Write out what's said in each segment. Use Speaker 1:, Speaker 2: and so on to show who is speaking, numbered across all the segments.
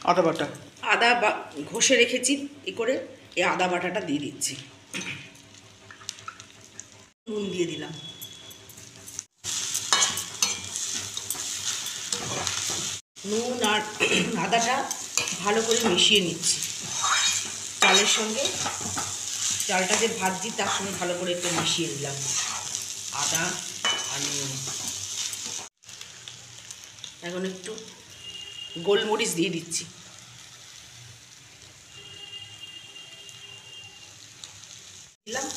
Speaker 1: আদা বাটা,
Speaker 2: আদা ঘষে রেখেছি এ করে, এই আদা বাটাটা দিয়ে দিচ্ছি। নুন দিয়ে দিলাম। নুন আর আদাটা ভালো করে মিশিয়ে নিচ্ছি চালের সঙ্গে। চালটা যে ভাজছি তার সঙ্গে ভালো করে একটু মিশিয়ে দিলাম আদা আর নুন। এখন একটু গোলমরিচ দিয়ে দিচ্ছি। দিলাম,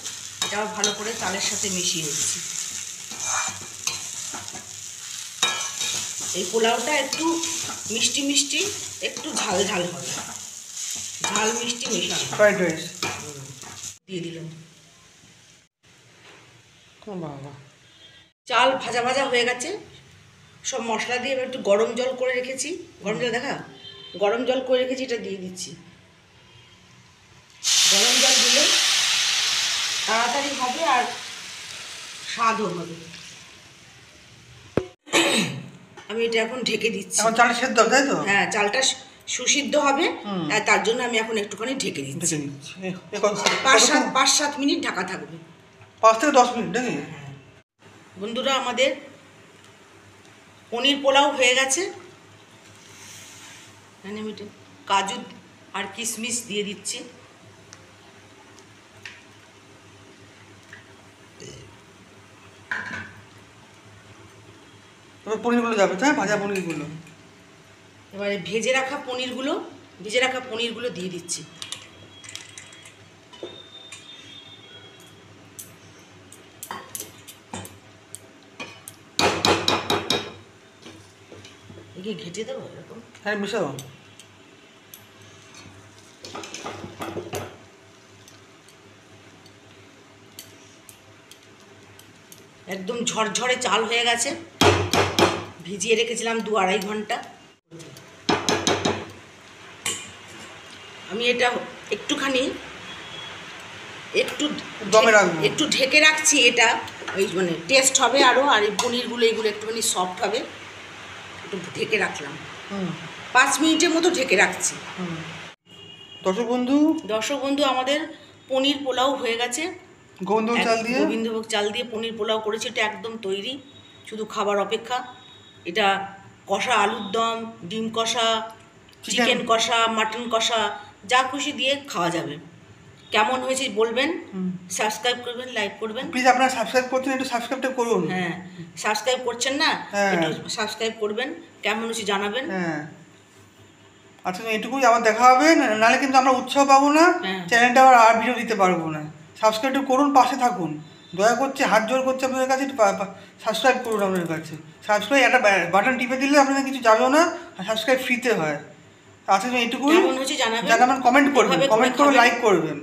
Speaker 2: এটাও ভালো করে চালের সাথে মিশিয়ে নিচ্ছি। এই পোলাওটা একটু মিষ্টি মিষ্টি, একটু ঝাল ঝাল হবে, ঝাল মিষ্টি মেশানো।
Speaker 1: ফ্রাইড রাইস
Speaker 2: দিয়ে দিলাম।
Speaker 1: বাবা,
Speaker 2: চাল ভাজা ভাজা হয়ে গেছে, সব মশলা দিয়ে এবার একটু গরম জল করে রেখেছি। গরম জল দেখা, গরম জল করে রেখেছি, এটা দিয়ে দিচ্ছি। গরম জল দিলে তাড়াতাড়ি হবে আর স্বাদও হবে। আমি এটা এখন ঢেকে দিচ্ছি।
Speaker 1: এখন চালটা সেদ্ধ হবে, তাই তো?
Speaker 2: হ্যাঁ, চালটা সুসিদ্ধ হবে, আর তার জন্য আমি এখন একটুখানি ঢেকে দিচ্ছি। 5-7 মিনিট ঢাকা থাকবে।
Speaker 1: 5 থেকে 10 মিনিট নাকি?
Speaker 2: বন্ধুরা, আমাদের পনির পোলাও হয়ে গেছে। আমি কাজু আর কিশমিশ দিয়ে দিচ্ছি।
Speaker 1: এবার পনিরগুলো যাবে, তাই? ভাজা পনিরগুলো
Speaker 2: এবারে ভেজে রাখা পনিরগুলো দিয়ে দিচ্ছি। একে ঘেটে দেবো এরকম।
Speaker 1: হ্যাঁ, মিশাও।
Speaker 2: একদম ঝরঝরে চাল হয়ে গেছে, ভিজিয়ে রেখেছিলাম 2-2.5 ঘন্টা। আমি এটা একটুখানি
Speaker 1: দমে রাখবো,
Speaker 2: একটু ঢেকে রাখছি। এটা ওই মানে টেস্ট হবে আরও, আর এই পনিরগুলো এগুলো একটুখানি সফট হবে, একটু ঢেকে রাখলাম। 5 মিনিটের মতো ঢেকে রাখছি।
Speaker 1: দর্শক বন্ধু,
Speaker 2: আমাদের পনির পোলাও হয়ে গেছে। গোবিন্দভোগ চাল দিয়ে পনির পোলাও করেছি, এটা একদম তৈরি, শুধু খাবার অপেক্ষা। এটা কষা আলুর দম, ডিম কষা, চিকেন কষা, মাটন কষা, যা খুশি দিয়ে খাওয়া যাবে। কেমন হয়েছে বলবেন, সাবস্ক্রাইব করবেন, লাইক করবেন।
Speaker 1: প্লিজ আপনারা সাবস্ক্রাইব করছেন, একটু সাবস্ক্রাইবটা করুন।
Speaker 2: হ্যাঁ, সাবস্ক্রাইব করছেন না, একটু সাবস্ক্রাইব করবেন, কেমন হয়েছে জানাবেন।
Speaker 1: হ্যাঁ, আচ্ছা, এটুকুই, আবার দেখা হবে। নাহলে কিন্তু আমরা উৎসাহ পাবো না, চ্যানেলটা আর ভিডিও দিতে পারবো না। সাবস্ক্রাইব করুন, পাশে থাকুন, দয়া করছে, হাত জোর করছে আপনাদের কাছে, সাবস্ক্রাইব করুন আপনাদের কাছে। সাবস্ক্রাইব একটা বাটন টিপে দিলে আপনাদের কিছু যাবেও না, আর সাবস্ক্রাইব ফ্রিতে হয়। আচ্ছা, এটুকুই, জানাবেন, কমেন্ট করবেন, লাইক করবেন।